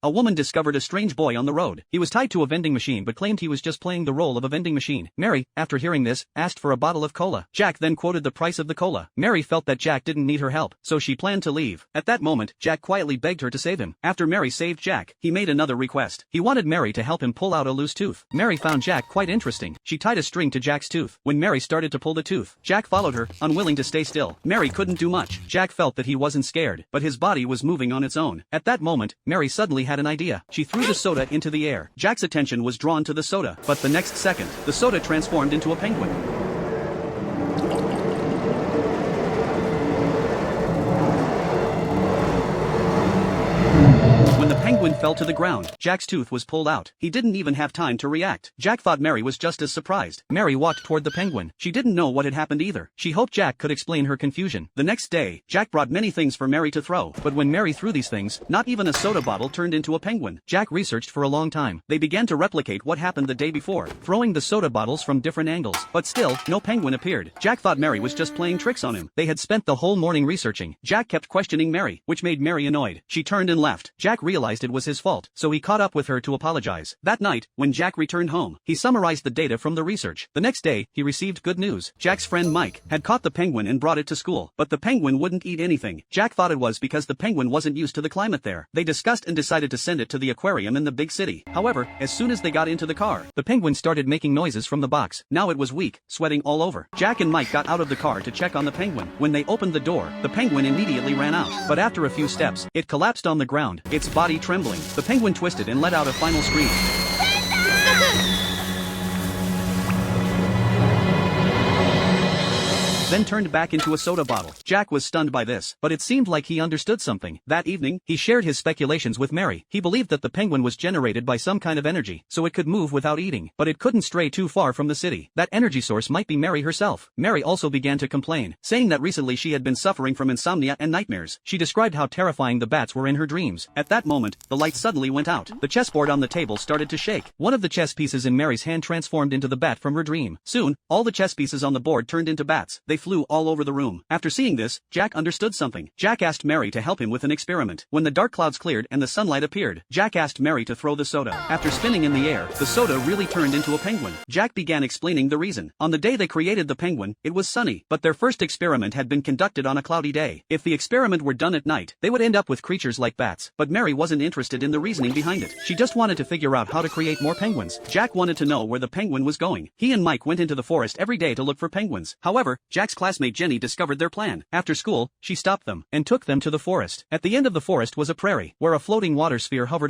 a woman discovered a strange boy on the road. He was tied to a vending machine but claimed he was just playing the role of a vending machine. Mary, after hearing this, asked for a bottle of cola. Jack then quoted the price of the cola. Mary felt that Jack didn't need her help, so she planned to leave. At that moment, Jack quietly begged her to save him. After Mary saved Jack, he made another request. He wanted Mary to help him pull out a loose tooth. Mary found Jack quite interesting. She tied a string to Jack's tooth. When Mary started to pull the tooth, Jack followed her, unwilling to stay still. Mary couldn't do much. Jack felt that he wasn't scared, but his body was moving on its own. At that moment, Mary suddenly had an idea. She threw the soda into the air. Jack's attention was drawn to the soda, but the next second, the soda transformed into a penguin. When the penguin fell to the ground, Jack's tooth was pulled out. He didn't even have time to react. Jack thought Mary was just as surprised. Mary walked toward the penguin. She didn't know what had happened either. She hoped Jack could explain her confusion. The next day, Jack brought many things for Mary to throw, but when Mary threw these things, not even a soda bottle turned into a penguin. Jack researched for a long time. They began to replicate what happened the day before, throwing the soda bottles from different angles, but still, no penguin appeared. Jack thought Mary was just playing tricks on him. They had spent the whole morning researching. Jack kept questioning Mary, which made Mary annoyed. She turned and left. Jack realized it was his fault, so he caught up with her to apologize. That night, when Jack returned home, he summarized the data from the research. The next day, he received good news. Jack's friend Mike had caught the penguin and brought it to school, but the penguin wouldn't eat anything. Jack thought it was because the penguin wasn't used to the climate there. They discussed and decided to send it to the aquarium in the big city. However, as soon as they got into the car, the penguin started making noises from the box. Now it was weak, sweating all over. Jack and Mike got out of the car to check on the penguin. When they opened the door, the penguin immediately ran out, but after a few steps, it collapsed on the ground, its body trembling. The penguin twisted and let out a final scream. Then turned back into a soda bottle. Jack was stunned by this, but it seemed like he understood something. That evening, he shared his speculations with Mary. He believed that the penguin was generated by some kind of energy, so it could move without eating, but it couldn't stray too far from the city. That energy source might be Mary herself. Mary also began to complain, saying that recently she had been suffering from insomnia and nightmares. She described how terrifying the bats were in her dreams. At that moment, the light suddenly went out. The chessboard on the table started to shake. One of the chess pieces in Mary's hand transformed into the bat from her dream. Soon, all the chess pieces on the board turned into bats. They flew all over the room. After seeing this, Jack understood something. Jack asked Mary to help him with an experiment. When the dark clouds cleared and the sunlight appeared, Jack asked Mary to throw the soda. After spinning in the air, the soda really turned into a penguin. Jack began explaining the reason. On the day they created the penguin, it was sunny, but their first experiment had been conducted on a cloudy day. If the experiment were done at night, they would end up with creatures like bats. But Mary wasn't interested in the reasoning behind it. She just wanted to figure out how to create more penguins. Jack wanted to know where the penguin was going. He and Mike went into the forest every day to look for penguins. However, Jack's classmate Jenny discovered their plan. After school, she stopped them and took them to the forest. At the end of the forest was a prairie, where a floating water sphere hovered